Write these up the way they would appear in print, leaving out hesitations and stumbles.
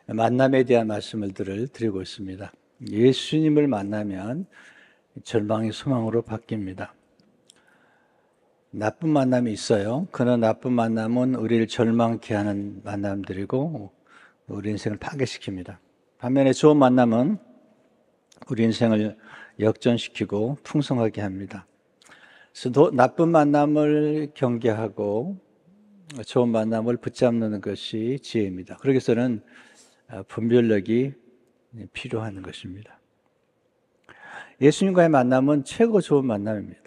만남에 대한 말씀을 드리고 있습니다. 예수님을 만나면 절망이 소망으로 바뀝니다. 나쁜 만남이 있어요. 그런 나쁜 만남은 우리를 절망케 하는 만남들이고 우리 인생을 파괴시킵니다. 반면에 좋은 만남은 우리 인생을 역전시키고 풍성하게 합니다. 그래서 나쁜 만남을 경계하고 좋은 만남을 붙잡는 것이 지혜입니다. 그러기 위해서는 분별력이 필요한 것입니다. 예수님과의 만남은 최고 좋은 만남입니다.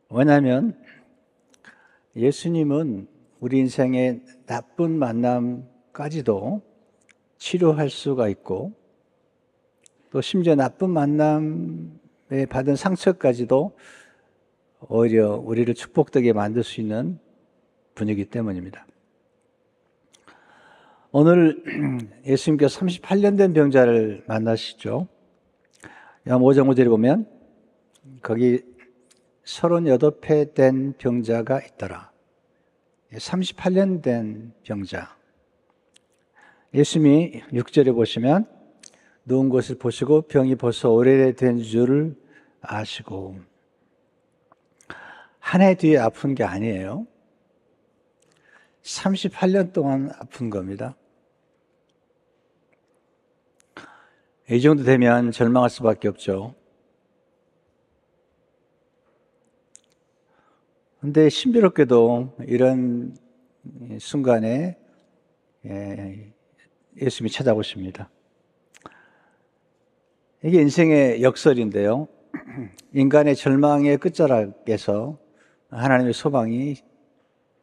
왜냐하면 예수님은 우리 인생의 나쁜 만남까지도 치료할 수가 있고 또 심지어 나쁜 만남에 받은 상처까지도 오히려 우리를 축복되게 만들 수 있는 분이기 때문입니다. 오늘 예수님께서 38년 된 병자를 만나시죠. 요한 5장 5절에 보면 거기 38회 된 병자가 있더라. 38년 된 병자. 예수님이 6절에 보시면 누운 것을 보시고 병이 벌써 오래된 줄을 아시고, 한 해 뒤에 아픈 게 아니에요. 38년 동안 아픈 겁니다. 이 정도 되면 절망할 수밖에 없죠. 그런데 신비롭게도 이런 순간에 예수님이 찾아오십니다. 이게 인생의 역설인데요. 인간의 절망의 끝자락에서 하나님의 소망이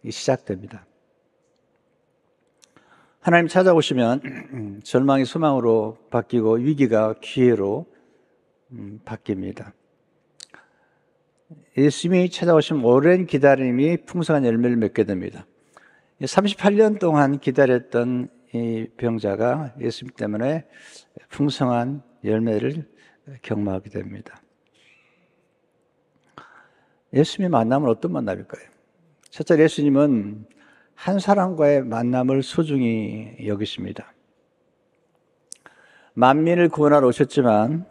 시작됩니다. 하나님 찾아오시면 절망이 소망으로 바뀌고 위기가 기회로 바뀝니다. 예수님이 찾아오시면 오랜 기다림이 풍성한 열매를 맺게 됩니다. 38년 동안 기다렸던 이 병자가 예수님 때문에 풍성한 열매를 경험하게 됩니다. 예수님의 만남은 어떤 만남일까요? 첫째, 예수님은 한 사람과의 만남을 소중히 여기십니다. 만민을 구원하러 오셨지만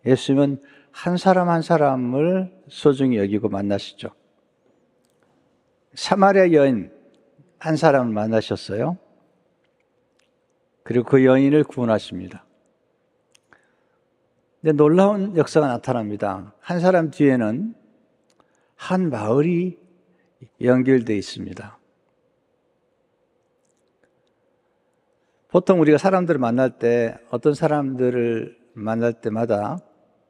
예수님은 한 사람 한 사람을 소중히 여기고 만나시죠. 사마리아 여인 한 사람을 만나셨어요. 그리고 그 여인을 구원하십니다. 근데 놀라운 역사가 나타납니다. 한 사람 뒤에는 한 마을이 연결되어 있습니다. 보통 우리가 사람들을 만날 때 어떤 사람들을 만날 때마다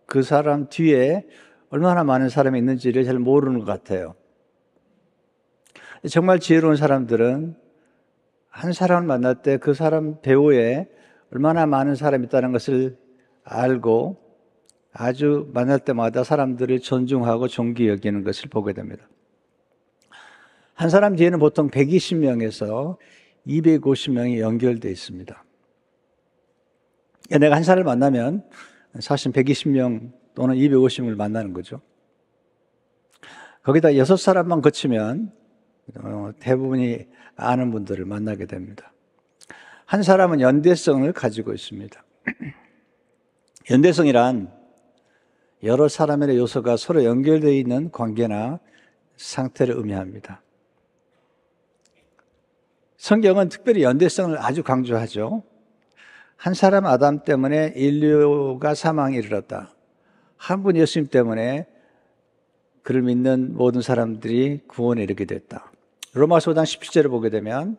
그 사람 뒤에 얼마나 많은 사람이 있는지를 잘 모르는 것 같아요. 정말 지혜로운 사람들은 한 사람을 만날 때 그 사람 배후에 얼마나 많은 사람이 있다는 것을 알고 아주 만날 때마다 사람들을 존중하고 존귀 여기는 것을 보게 됩니다. 한 사람 뒤에는 보통 120명에서 250명이 연결되어 있습니다. 내가 한 사람을 만나면 사실 120명 또는 250명을 만나는 거죠. 거기다 6사람만 거치면 대부분이 아는 분들을 만나게 됩니다. 한 사람은 연대성을 가지고 있습니다. 연대성이란 여러 사람의 요소가 서로 연결되어 있는 관계나 상태를 의미합니다. 성경은 특별히 연대성을 아주 강조하죠. 한 사람 아담 때문에 인류가 사망에 이르렀다. 한 분 예수님 때문에 그를 믿는 모든 사람들이 구원에 이르게 됐다. 로마서 5장 17절을 보게 되면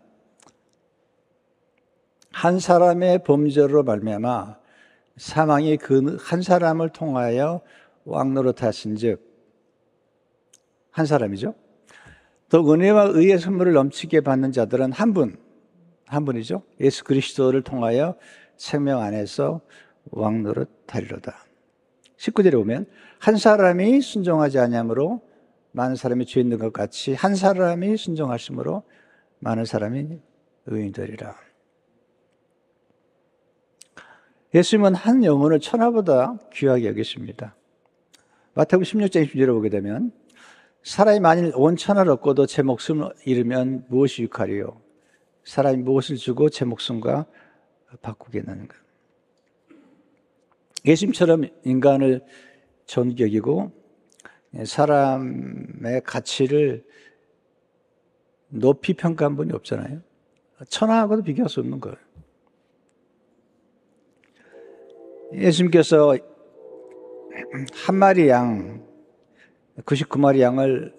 한 사람의 범죄로 말미암아 사망이 그 한 사람을 통하여 왕노릇하신즉, 한 사람이죠. 또 은혜와 의의 선물을 넘치게 받는 자들은 한 분이죠. 예수 그리스도를 통하여 생명 안에서 왕노릇하리로다. 19절에 보면 한 사람이 순종하지 아니함으로 많은 사람이 죄 있는 것 같이 한 사람이 순종하심으로 많은 사람이 의인이 되리라. 예수님은 한 영혼을 천하보다 귀하게 여기십니다. 마태복음 16장 20절에 보게 되면 사람이 만일 온 천하를 얻고도 제 목숨을 잃으면 무엇이 유익하리요? 사람이 무엇을 주고 제 목숨과 바꾸겠느냐. 예수님처럼 인간을 존귀 여기고 사람의 가치를 높이 평가한 분이 없잖아요. 천하하고도 비교할 수 없는 거예요. 예수님께서 한 마리 양, 99마리 양을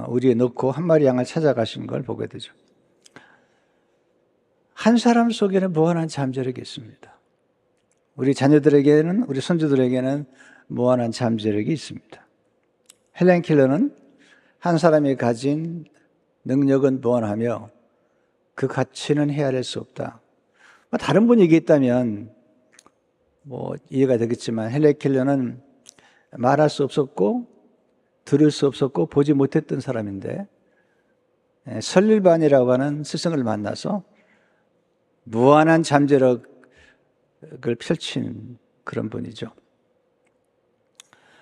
우리에 넣고 한 마리 양을 찾아가신 걸 보게 되죠. 한 사람 속에는 무한한 잠재력이 있습니다. 우리 자녀들에게는, 우리 손주들에게는 무한한 잠재력이 있습니다. 헬렌 켈러는 한 사람이 가진 능력은 무한하며 그 가치는 헤아릴 수 없다. 다른 분이 얘기했다면 이해가 되겠지만 헬렌 켈러는 말할 수 없었고 들을 수 없었고 보지 못했던 사람인데 설릴반이라고 하는 스승을 만나서 무한한 잠재력을 펼친 그런 분이죠.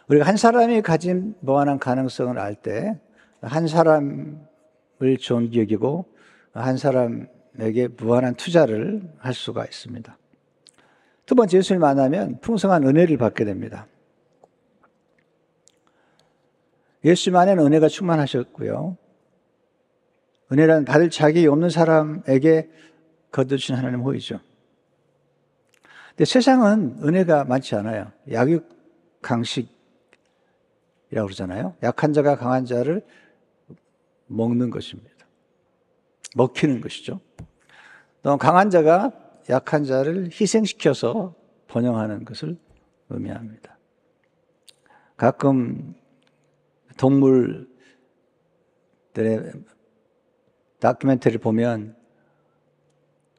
우리가 한 사람이 가진 무한한 가능성을 알 때 한 사람을 존귀 여기고 한 사람에게 무한한 투자를 할 수가 있습니다. 두 번째, 예수를 만나면 풍성한 은혜를 받게 됩니다. 예수님 안에는 은혜가 충만하셨고요. 은혜란 받을 자격이 없는 사람에게 거두신 하나님 호의죠. 근데 세상은 은혜가 많지 않아요. 약육강식이라고 그러잖아요. 약한 자가 강한 자를 먹는 것입니다. 먹히는 것이죠. 또 강한 자가 약한 자를 희생시켜서 번영하는 것을 의미합니다. 가끔 동물들의 다큐멘터리를 보면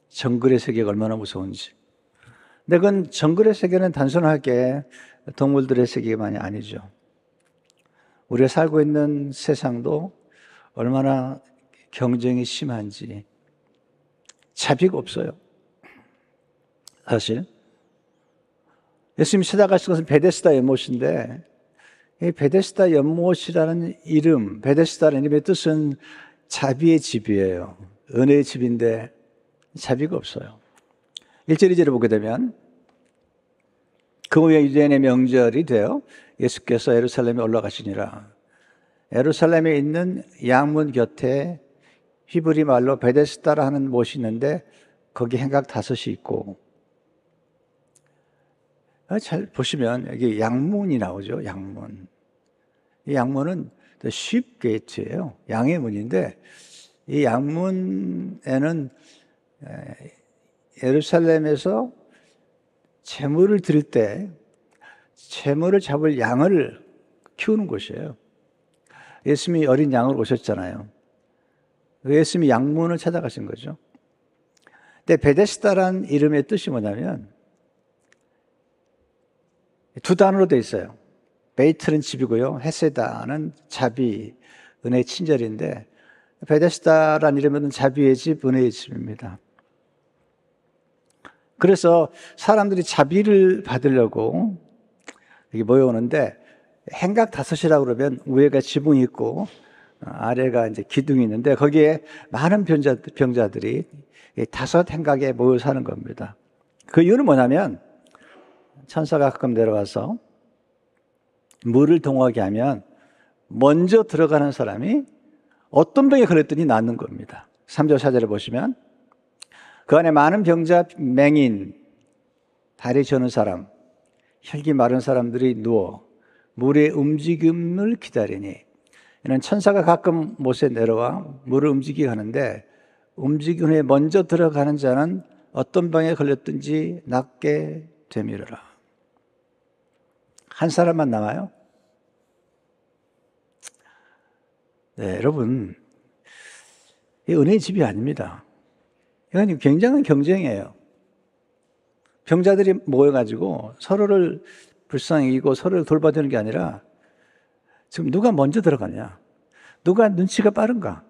정글의 세계가 얼마나 무서운지. 근데 그건 정글의 세계는 단순하게 동물들의 세계만이 아니죠. 우리가 살고 있는 세상도 얼마나 경쟁이 심한지 자비가 없어요. 사실 예수님이 찾아가신 것은 베데스다 연못인데 이 베데스다 연못이라는 이름, 베데스다라는 이름의 뜻은 자비의 집이에요. 은혜의 집인데 자비가 없어요. 1절 2절을 보게 되면 그 후에 유대인의 명절이 되어 예수께서 예루살렘에 올라가시니라. 예루살렘에 있는 양문 곁에 히브리 말로 베데스다라 하는 못이 있는데 거기 행각 5이 있고 잘 보시면 여기 양문이 나오죠. 양문. 이 양문은 The Sheep Gate예요. 양의 문인데 이 양문에는 예루살렘에서 제물을 드릴 때 제물을 잡을 양을 키우는 곳이에요. 예수님이 어린 양으로 오셨잖아요. 예수님이 양문을 찾아가신 거죠. 근데 베데스다란 이름의 뜻이 뭐냐면 두 단어로 되어 있어요. 베이트는 집이고요. 헤세다는 자비, 은혜의 친절인데 베데스다란 이름은 자비의 집, 은혜의 집입니다. 그래서 사람들이 자비를 받으려고 여기 모여오는데 행각 5이라고 그러면 위에가 지붕이 있고 아래가 이제 기둥이 있는데 거기에 많은 병자들이 5 행각에 모여 사는 겁니다. 그 이유는 뭐냐면 천사가 가끔 내려와서 물을 동하게 하면 먼저 들어가는 사람이 어떤 병에 걸렸더니 낫는 겁니다. 3절 4절을 보시면 그 안에 많은 병자, 맹인, 다리 저는 사람, 혈기 마른 사람들이 누워 물의 움직임을 기다리니 이는 천사가 가끔 못에 내려와 물을 움직이게 하는데 움직인 후에 먼저 들어가는 자는 어떤 병에 걸렸든지 낫게 되미르라. 한 사람만 남아요? 네, 여러분, 이 은혜의 집이 아닙니다. 이건 굉장한 경쟁이에요. 병자들이 모여가지고 서로를 불쌍히 여기고 서로를 돌봐주는 게 아니라 지금 누가 먼저 들어가냐? 누가 눈치가 빠른가?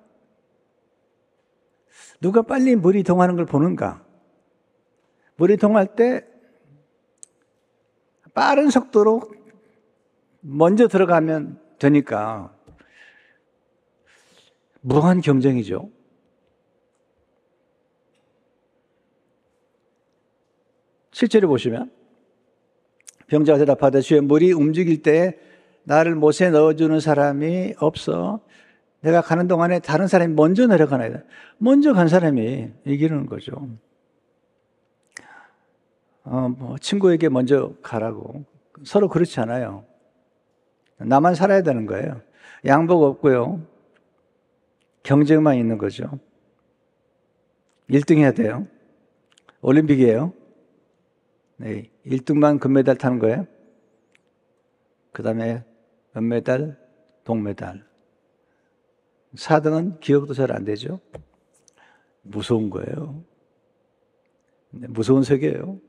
누가 빨리 물이 동하는 걸 보는가? 물이 동할 때 빠른 속도로 먼저 들어가면 되니까 무한 경쟁이죠. 7절에 보시면 병자가 대답하되 주여 물이 움직일 때 나를 못에 넣어주는 사람이 없어 내가 가는 동안에 다른 사람이 먼저 내려가나이다. 먼저 간 사람이 이기는 거죠. 친구에게 먼저 가라고. 서로 그렇지 않아요. 나만 살아야 되는 거예요. 양복 없고요. 경쟁만 있는 거죠. 1등 해야 돼요. 올림픽이에요. 네, 1등만 금메달 타는 거예요. 그 다음에 은메달, 동메달. 4등은 기억도 잘 안 되죠. 무서운 거예요. 무서운 세계예요.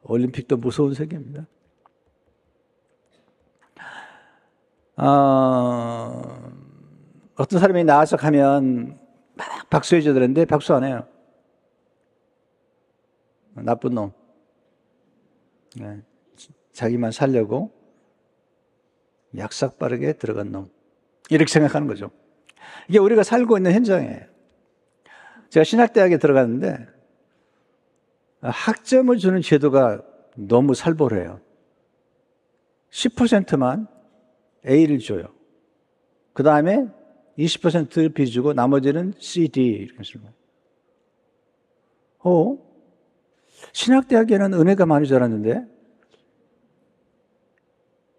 올림픽도 무서운 세계입니다. 어떤 사람이 나와서 가면 막 박수해 주더랬는데 박수 안 해요. 나쁜 놈. 네. 자기만 살려고 약삭빠르게 들어간 놈. 이렇게 생각하는 거죠. 이게 우리가 살고 있는 현장이에요. 제가 신학대학에 들어갔는데 학점을 주는 제도가 너무 살벌해요. 10%만 A를 줘요. 그 다음에 20% B 주고 나머지는 C, D 이렇게 씁니다. 신학대학에는 은혜가 많이 자랐는데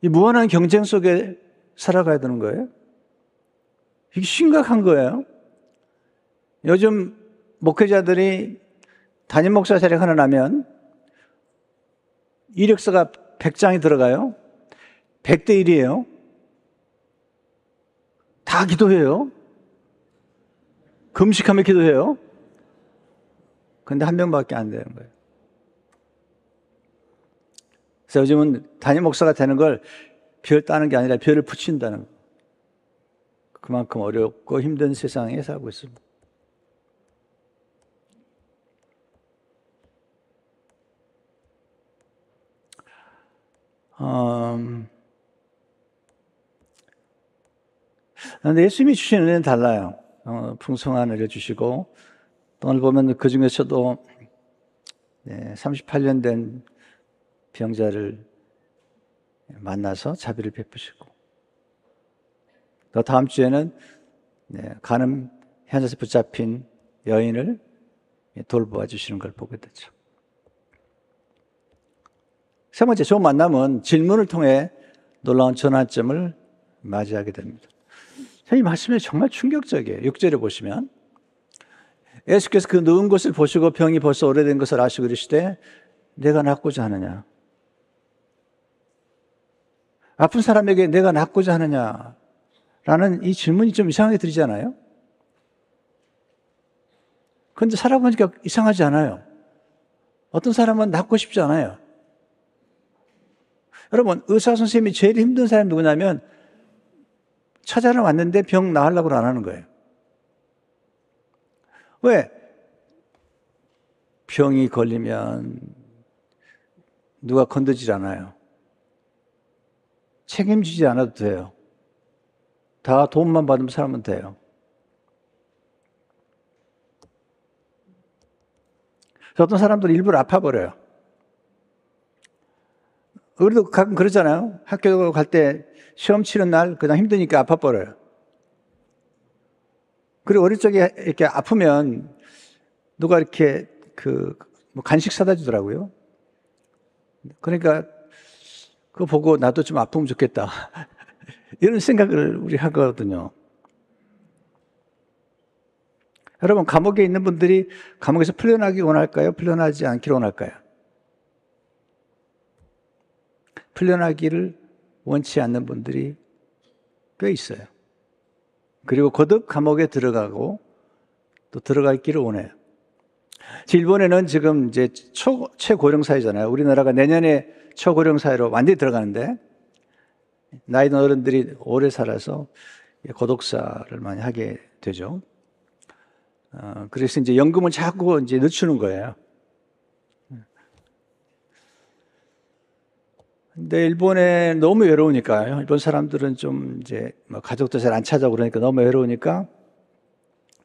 이 무한한 경쟁 속에 살아가야 되는 거예요. 이게 심각한 거예요. 요즘 목회자들이 담임 목사 자리가 하나 나면 이력서가 100장이 들어가요. 100대 1이에요. 다 기도해요. 금식하며 기도해요. 근데 한 명밖에 안 되는 거예요. 그래서 요즘은 담임 목사가 되는 걸 별 따는 게 아니라 별을 붙인다는 거예요. 그만큼 어렵고 힘든 세상에 살고 있습니다. 그런데 예수님이 주신 은혜는 달라요. 풍성한 은혜를 주시고 오늘 보면 그 중에서도 38년 된 병자를 만나서 자비를 베푸시고 또 다음 주에는 간음 현장에서 붙잡힌 여인을 돌보아 주시는 걸 보게 되죠. 세 번째, 좋은 만남은 질문을 통해 놀라운 전환점을 맞이하게 됩니다. 이 말씀이 정말 충격적이에요. 6절에 보시면 예수께서 그 누운 것을 보시고 병이 벌써 오래된 것을 아시고 이르시되 내가 낫고자 하느냐? 아픈 사람에게 내가 낫고자 하느냐? 라는 이 질문이 좀 이상하게 들리잖아요. 그런데 살아보니까 이상하지 않아요. 어떤 사람은 낫고 싶지 않아요. 여러분, 의사 선생님이 제일 힘든 사람이 누구냐면 찾아러 왔는데 병 나으려고 안 하는 거예요. 왜? 병이 걸리면 누가 건드리지 않아요. 책임지지 않아도 돼요. 다 도움만 받으면 살면 돼요. 어떤 사람들은 일부러 아파버려요. 우리도 가끔 그러잖아요. 학교 갈 때 시험 치는 날 그냥 힘드니까 아파버려요. 그리고 어릴 적에 이렇게 아프면 누가 이렇게 뭐 간식 사다 주더라고요. 그러니까 그거 보고 나도 좀 아프면 좋겠다. 이런 생각을 우리 하거든요. 여러분, 감옥에 있는 분들이 감옥에서 풀려나기 원할까요? 풀려나지 않기를 원할까요? 풀려나기를 원치 않는 분들이 꽤 있어요. 그리고 거듭 감옥에 들어가고 또 들어갈 길을 원해요. 일본에는 지금 이제 최고령 사회잖아요. 우리나라가 내년에 초고령 사회로 완전히 들어가는데 나이 든 어른들이 오래 살아서 고독사를 많이 하게 되죠. 그래서 이제 연금을 자꾸 이제 늦추는 거예요. 근데 일본에 너무 외로우니까요. 일본 사람들은 좀 이제 뭐 가족도 잘 안 찾아오고 그러니까 너무 외로우니까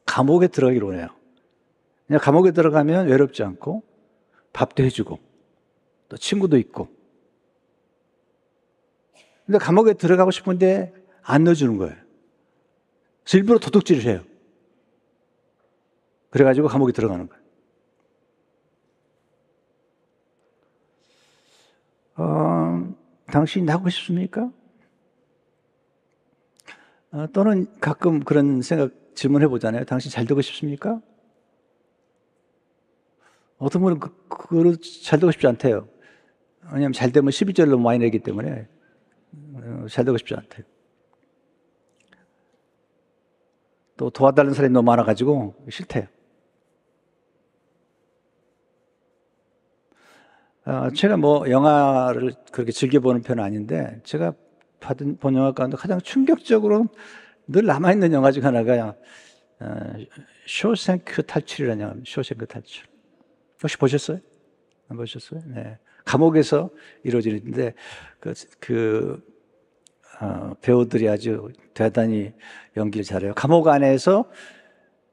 감옥에 들어가기로 해요. 그냥 감옥에 들어가면 외롭지 않고 밥도 해주고 또 친구도 있고. 근데 감옥에 들어가고 싶은데 안 넣어주는 거예요. 그래서 일부러 도둑질을 해요. 그래가지고 감옥에 들어가는 거예요. 당신이 나고 싶습니까? 또는 가끔 그런 생각 질문해 보잖아요. 당신 잘 되고 싶습니까? 어떤 분은 그걸 잘 되고 싶지 않대요. 왜냐하면 잘 되면 12절을 너무 많이 내기 때문에 잘 되고 싶지 않대요. 또 도와달라는 사람이 너무 많아가지고 싫대요. 제가 뭐 영화를 그렇게 즐겨보는 편은 아닌데 제가 본 영화 가운데 가장 충격적으로 늘 남아있는 영화 중 하나가 쇼생크 탈출이라는 영화입니다. 쇼생크 탈출. 혹시 보셨어요? 안 보셨어요? 네. 감옥에서 이루어지는데 배우들이 아주 대단히 연기를 잘해요. 감옥 안에서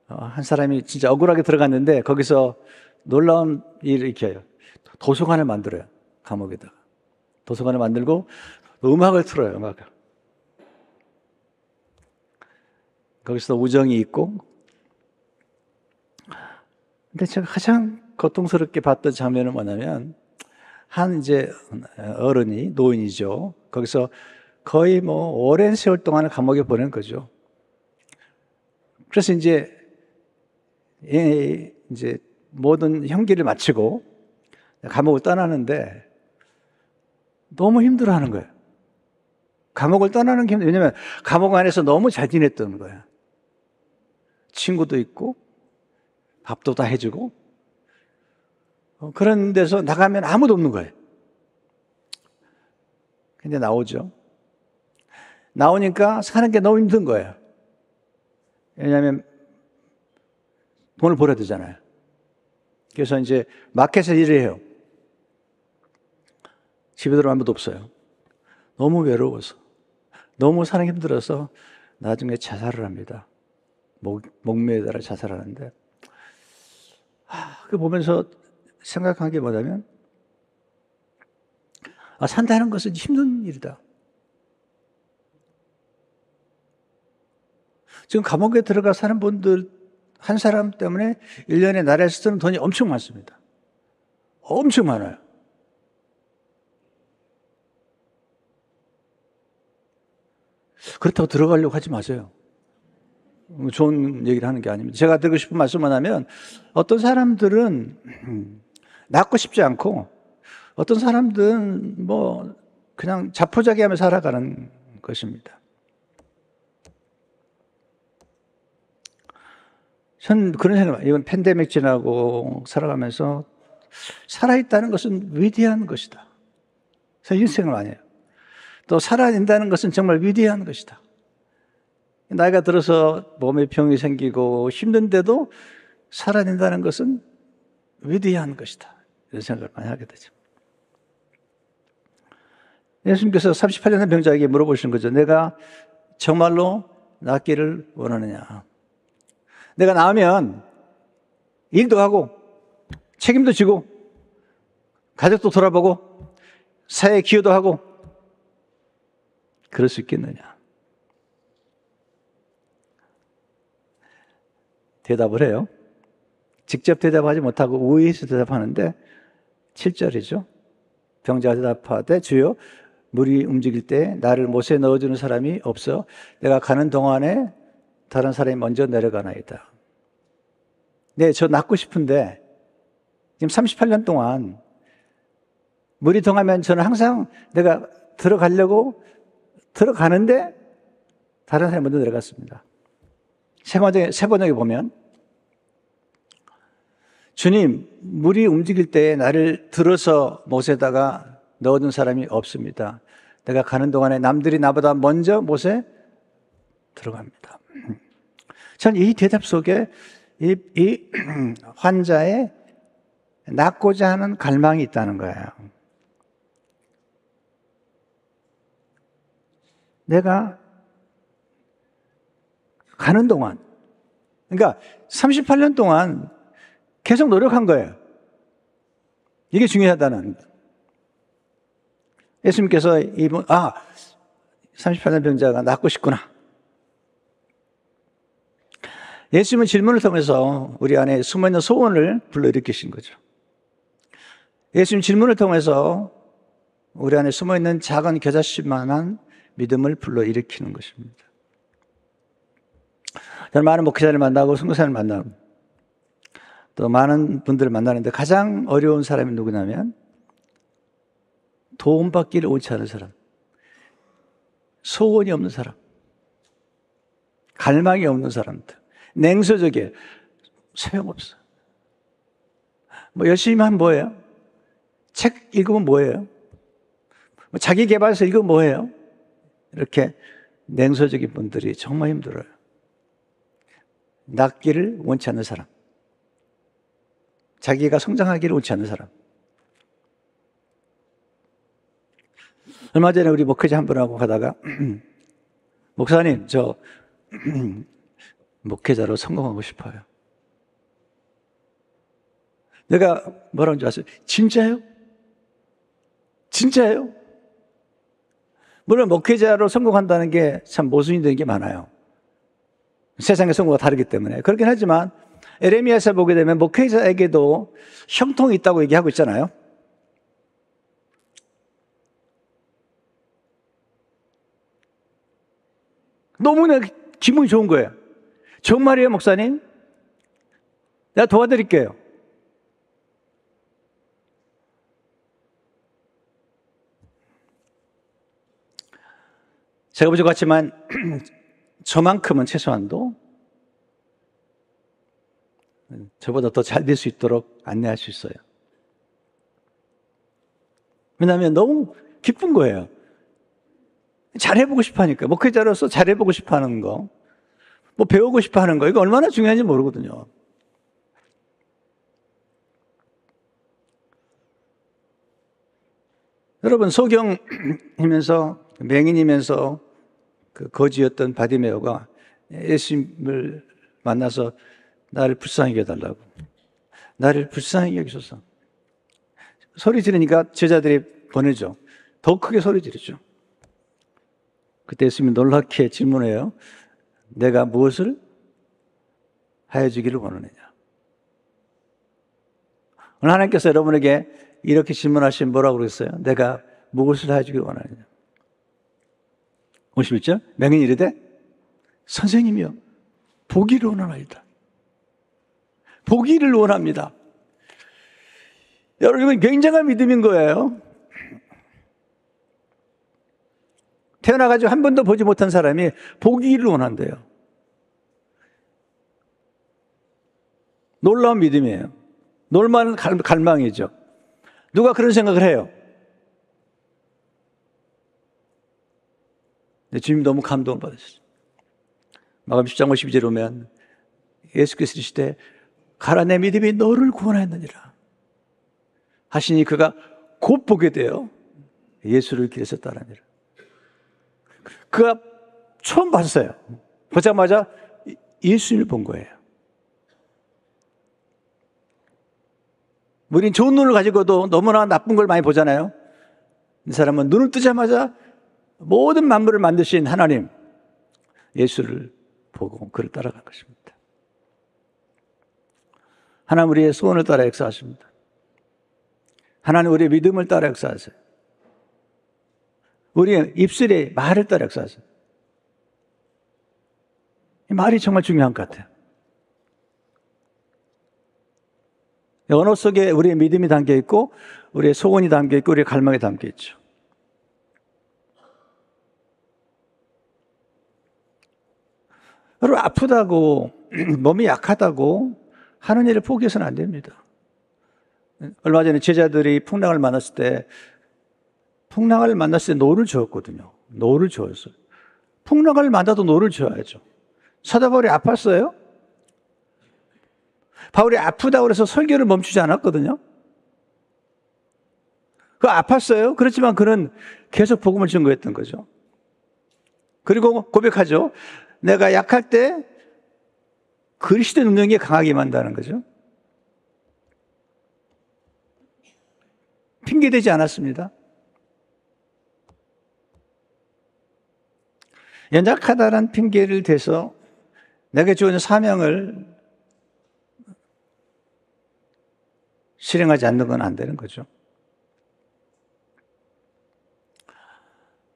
한 사람이 진짜 억울하게 들어갔는데 거기서 놀라운 일을 일으켜요. 도서관을 만들어요. 감옥에다가. 도서관을 만들고 음악을 틀어요. 음악을. 거기서 우정이 있고. 근데 제가 가장 고통스럽게 봤던 장면은 뭐냐면 한 이제 어른이 노인이죠. 거기서 거의 뭐 오랜 세월 동안을 감옥에 보낸 거죠. 그래서 이제 모든 형기를 마치고 감옥을 떠나는데 너무 힘들어하는 거예요. 감옥을 떠나는 게 왜냐면 감옥 안에서 너무 잘 지냈던 거야. 친구도 있고 밥도 다 해주고 그런 데서 나가면 아무도 없는 거예요. 근데 나오죠. 나오니까 사는 게 너무 힘든 거예요. 왜냐하면 돈을 벌어야 되잖아요. 그래서 이제 마켓에서 일을 해요. 집에 들어오면 아무도 없어요. 너무 외로워서, 너무 사는 게 힘들어서 나중에 자살을 합니다. 목매달아 자살하는데, 그 보면서 생각한 게 뭐냐면, 산다는 것은 힘든 일이다. 지금 감옥에 들어가 사는 분들 한 사람 때문에 1년에 나라에서 쓰는 돈이 엄청 많습니다. 엄청 많아요. 그렇다고 들어가려고 하지 마세요. 좋은 얘기를 하는 게 아닙니다. 제가 드리고 싶은 말씀만 하면 어떤 사람들은 낳고 싶지 않고 어떤 사람들은 뭐 그냥 자포자기하며 살아가는 것입니다. 전 그런 생각을, 이번 팬데믹 지나고 살아가면서 살아있다는 것은 위대한 것이다. 그래서 이런 생각을 많이 해요. 또 살아낸다는 것은 정말 위대한 것이다. 나이가 들어서 몸에 병이 생기고 힘든데도 살아낸다는 것은 위대한 것이다. 이런 생각을 많이 하게 되죠. 예수님께서 38년 된 병자에게 물어보시는 거죠. 내가 정말로 낫기를 원하느냐. 내가 나으면 일도 하고 책임도 지고 가족도 돌아보고 사회에 기여도 하고 그럴 수 있겠느냐. 대답을 해요. 직접 대답하지 못하고 우회해서 대답하는데 7절이죠. 병자가 대답하되 주여 물이 움직일 때 나를 못에 넣어주는 사람이 없어 내가 가는 동안에 다른 사람이 먼저 내려가나이다. 네, 저 낫고 싶은데 지금 38년 동안 물이 동하면 저는 항상 내가 들어가려고 들어가는데 다른 사람이 먼저 내려갔습니다. 세 번역에 보면 주님, 물이 움직일 때 나를 들어서 못에다가 넣어둔 사람이 없습니다. 내가 가는 동안에 남들이 나보다 먼저 못에 들어갑니다. 전 이 대답 속에 이 환자의 낫고자 하는 갈망이 있다는 거예요. 내가 가는 동안, 그러니까 38년 동안 계속 노력한 거예요. 이게 중요하다는 거예요. 예수님께서 38년 병자가 낫고 싶구나. 예수님은 질문을 통해서 우리 안에 숨어있는 소원을 불러일으키신 거죠. 예수님 질문을 통해서 우리 안에 숨어있는 작은 겨자씨만한 믿음을 불러일으키는 것입니다. 저는 많은 목회자를 만나고 선교사를 만나고 또 많은 분들을 만나는데 가장 어려운 사람이 누구냐면 도움받기를 원치 않은 사람, 소원이 없는 사람, 갈망이 없는 사람들, 냉소적이에요. 소용없어. 뭐 열심히 하면 뭐예요? 책 읽으면 뭐예요? 자기 개발서 읽으면 뭐예요? 이렇게 냉소적인 분들이 정말 힘들어요. 낫기를 원치 않는 사람, 자기가 성장하기를 원치 않는 사람. 얼마 전에 우리 목회자 한 분하고 가다가 목사님, 저 목회자로 성공하고 싶어요. 내가 뭐라는 줄 아세요? 진짜요? 진짜요? 물론 목회자로 성공한다는 게 참 모순이 되는 게 많아요. 세상의 성공과 다르기 때문에. 그렇긴 하지만 에레미야서 보게 되면 목회자에게도 형통이 있다고 얘기하고 있잖아요. 너무나 기분이 좋은 거예요. 정말이에요, 목사님? 내가 도와드릴게요. 제가 부족하지만 저만큼은 최소한도 저보다 더 잘 될 수 있도록 안내할 수 있어요. 왜냐하면 너무 기쁜 거예요. 잘해보고 싶어 하니까. 목회자로서 잘해보고 싶어 하는 거, 뭐 배우고 싶어 하는 거, 이거 얼마나 중요한지 모르거든요. 여러분, 소경이면서 맹인이면서 그 거지였던 바디메오가 예수님을 만나서 나를 불쌍히 여겨달라고, 나를 불쌍히 여기소서. 소리 지르니까 제자들이 보내죠. 더 크게 소리 지르죠. 그때 예수님이 놀랍게 질문해요. 내가 무엇을 하여 주기를 원하느냐. 오늘 하나님께서 여러분에게 이렇게 질문하시면 뭐라고 그랬어요? 내가 무엇을 하여 주기를 원하느냐. 51절, 맹인이 이르되 선생님이여 보기를 원하나이다. 보기를 원합니다. 여러분, 굉장한 믿음인 거예요. 태어나가지고 한 번도 보지 못한 사람이 보기를 원한대요. 놀라운 믿음이에요. 놀라운 갈망이죠. 누가 그런 생각을 해요? 주님 너무 감동을 받으셨어요. 마가복음 10장 52절에 보면 예수께서 이르시되 가라 내 믿음이 너를 구원하였느니라 하시니 그가 곧 보게 돼요. 예수를 길에서 따르니라. 그가 처음 봤어요. 보자마자 예수님을 본 거예요. 우린 좋은 눈을 가지고도 너무나 나쁜 걸 많이 보잖아요. 이 사람은 눈을 뜨자마자 모든 만물을 만드신 하나님, 예수를 보고 그를 따라간 것입니다. 하나님 우리의 소원을 따라 역사하십니다. 하나님 우리의 믿음을 따라 역사하세요. 우리의 입술의 말을 따라 역사하세요. 이 말이 정말 중요한 것 같아요. 언어 속에 우리의 믿음이 담겨 있고 우리의 소원이 담겨 있고 우리의 갈망이 담겨 있죠. 여러분, 아프다고 몸이 약하다고 하는 일을 포기해서는 안 됩니다. 얼마 전에 제자들이 풍랑을 만났을 때 노를 저었거든요. 노를 저었어요. 풍랑을 만나도 노를 저어야죠. 사도 바울이 아팠어요? 바울이 아프다고 해서 설교를 멈추지 않았거든요. 그 아팠어요. 그렇지만 그는 계속 복음을 증거했던 거죠. 그리고 고백하죠. 내가 약할 때 그리스도의 능력이 강하게 만다는 거죠. 핑계대지 않았습니다. 연약하다는 핑계를 대서 내게 주어진 사명을 실행하지 않는 건 안 되는 거죠.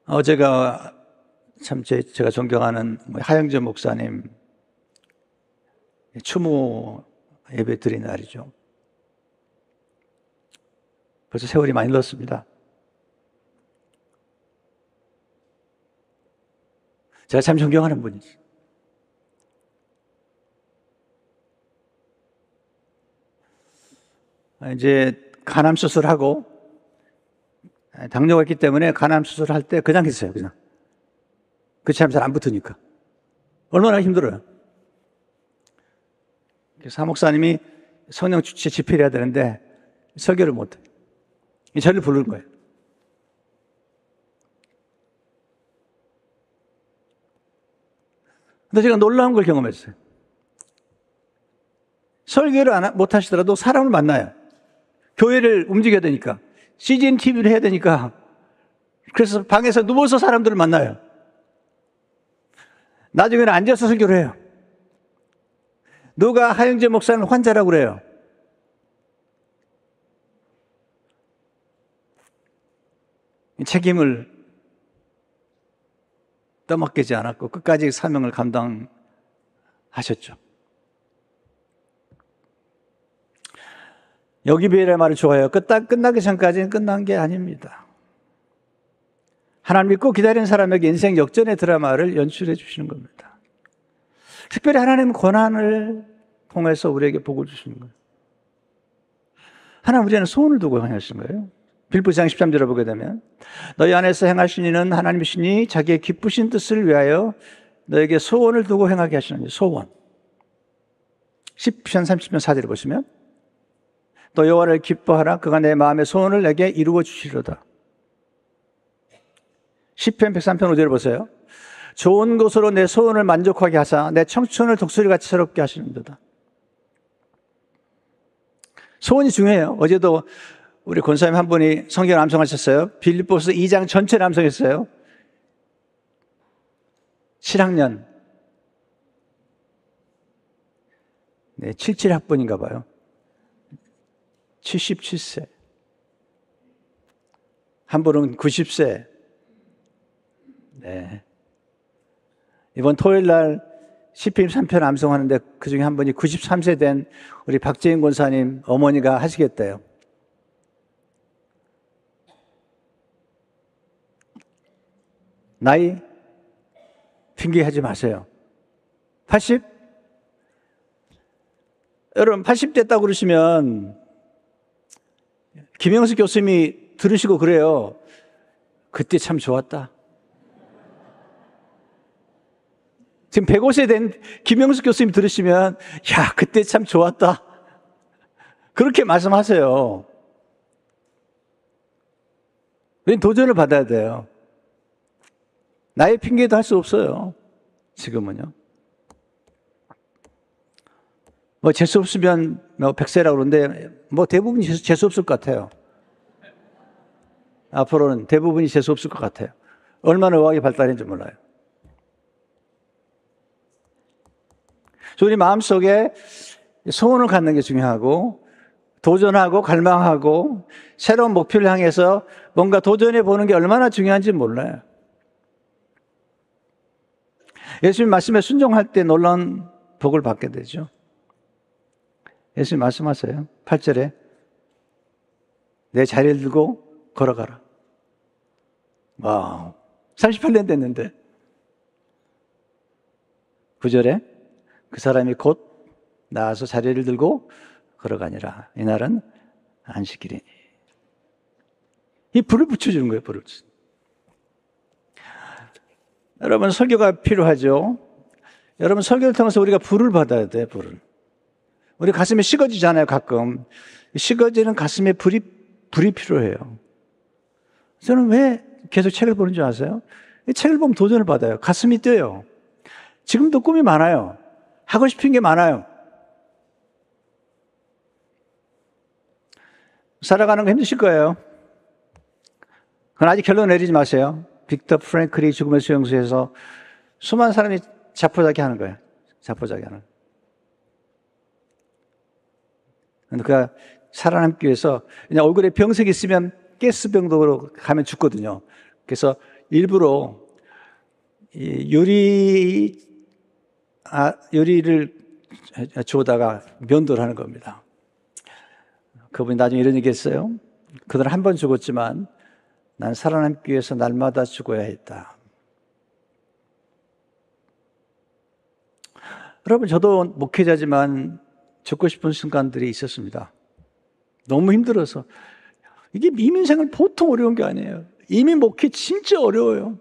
어제가 참 제가 존경하는 하영재 목사님 추모 예배 드린 날이죠. 벌써 세월이 많이 흘렀습니다. 제가 참 존경하는 분이죠. 이제 간암 수술하고 당뇨가 있기 때문에 간암 수술할 때 그냥 했어요. 그냥. 그 사람 잘 안 붙으니까. 얼마나 힘들어요. 사 목사님이 성령 주체 집회를 해야 되는데 설교를 못해. 저를 부르는 거예요. 근데 제가 놀라운 걸 경험했어요. 설교를 못 하시더라도 사람을 만나요. 교회를 움직여야 되니까. CGN TV를 해야 되니까. 그래서 방에서 누워서 사람들을 만나요. 나중에는 앉아서 설교를 해요. 누가 하영재 목사는 환자라고 그래요. 책임을 떠맡기지 않았고 끝까지 사명을 감당하셨죠. 여기비엘의 말을 좋아해요. 끝나기 전까지는 끝난 게 아닙니다. 하나님 믿고 기다리는 사람에게 인생 역전의 드라마를 연출해 주시는 겁니다. 특별히 하나님은 고난을 통해서 우리에게 복을 주시는 거예요. 하나님 우리에는 소원을 두고 행하시는 거예요. 빌립보서 2장 13절을 보게 되면 너희 안에서 행하신 이는 하나님이시니 자기의 기쁘신 뜻을 위하여 너에게 소원을 두고 행하게 하시는 소원. 시편 30편 4절을 보시면 또 여호와를 기뻐하라 그가 내 마음의 소원을 내게 이루어 주시리로다. 시편 103편 5절을 보세요. 좋은 것으로 내 소원을 만족하게 하사 내 청춘을 독수리같이 새롭게 하시는도다. 소원이 중요해요. 어제도 우리 권사님 한 분이 성경을 암송하셨어요. 빌립보서 2장 전체를 암송했어요. 7학년. 네, 77학번인가 봐요. 77세. 한 분은 90세. 네. 이번 토요일 날 시편 3편 암송하는데 그 중에 한 분이 93세 된 우리 박재인 권사님 어머니가 하시겠대요. 나이 핑계하지 마세요. 80? 여러분 80 됐다고 그러시면 김영수 교수님이 들으시고 그래요. 그때 참 좋았다. 지금 105세 된 김영수 교수님 들으시면 야 그때 참 좋았다. 그렇게 말씀하세요. 우린 도전을 받아야 돼요. 나의 핑계도 할 수 없어요. 지금은요. 뭐 재수 없으면 뭐 100세라고 그러는데 뭐 대부분이 재수 없을 것 같아요. 앞으로는 대부분이 재수 없을 것 같아요. 얼마나 의학이 발달했는지 몰라요. 우리 마음속에 소원을 갖는 게 중요하고 도전하고 갈망하고 새로운 목표를 향해서 뭔가 도전해 보는 게 얼마나 중요한지 몰라요. 예수님 말씀에 순종할 때 놀라운 복을 받게 되죠. 예수님 말씀하세요. 8절에 내 자리를 들고 걸어가라. 와, 38년 됐는데 9절에 그 사람이 곧 나와서 자리를 들고 걸어가니라. 이날은 안식일이니. 이 불을 붙여주는 거예요. 불을. 여러분 설교가 필요하죠. 여러분 설교를 통해서 우리가 불을 받아야 돼요. 불을. 우리 가슴이 식어지잖아요. 가끔. 식어지는 가슴에 불이 필요해요. 저는 왜 계속 책을 보는 줄 아세요? 이 책을 보면 도전을 받아요. 가슴이 뛰어요. 지금도 꿈이 많아요. 하고 싶은 게 많아요. 살아가는 거 힘드실 거예요. 그건 아직 결론 내리지 마세요. 빅터 프랭클이 죽음의 수용소에서 수많은 사람이 자포자기 하는 거예요. 자포자기 하는. 그러니까 살아남기 위해서 그냥 얼굴에 병색이 있으면 가스병동으로 가면 죽거든요. 그래서 일부러 요리를 주워다가 면도를 하는 겁니다. 그분이 나중에 이런 얘기 했어요. 그들은 한 번 죽었지만 난 살아남기 위해서 날마다 죽어야 했다. 여러분, 저도 목회자지만 죽고 싶은 순간들이 있었습니다. 너무 힘들어서. 이게 이민생활 보통 어려운 게 아니에요. 이민 목회 진짜 어려워요.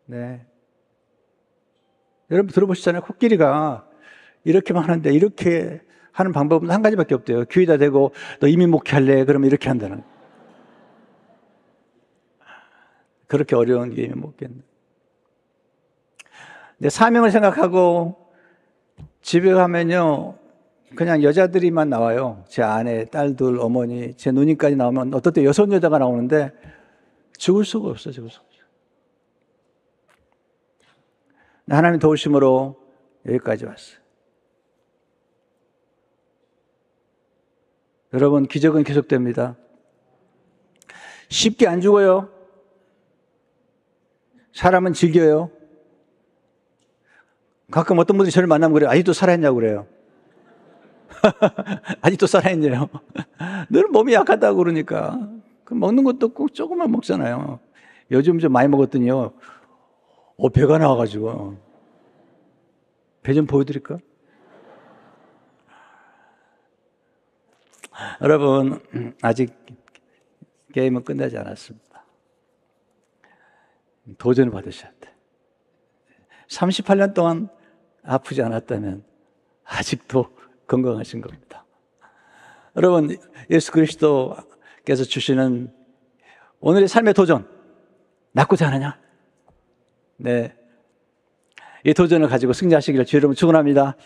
네. 여러분 들어보시잖아요. 코끼리가 이렇게만 하는데 이렇게 하는 방법은 한 가지밖에 없대요. 귀에다 대고 너 이민 목회할래? 그러면 이렇게 한다는. 그렇게 어려운 게 이민 목회인데. 내 사명을 생각하고 집에 가면요, 그냥 여자들이만 나와요. 제 아내, 딸들, 어머니, 제 누님까지 나오면 어떨 때 6여자가 나오는데 죽을 수가 없어요. 죽을 수가 없어요. 하나님 도우심으로 여기까지 왔어요. 여러분, 기적은 계속됩니다. 쉽게 안 죽어요. 사람은 즐겨요. 가끔 어떤 분들이 저를 만나면 그래요. 아직도 살아있냐고 그래요. 아직도 살아있냐요. 늘 몸이 약하다고 그러니까. 먹는 것도 꼭 조금만 먹잖아요. 요즘 좀 많이 먹었더니요, 배가 나와가지고. 배 좀 보여드릴까? 여러분, 아직 게임은 끝나지 않았습니다. 도전을 받으셔야 돼. 38년 동안 아프지 않았다면 아직도 건강하신 겁니다. 여러분, 예수 그리스도께서 주시는 오늘의 삶의 도전, 낫고자 하느냐? 네. 이 도전을 가지고 승리하시기를 주의 이름으로 축원합니다.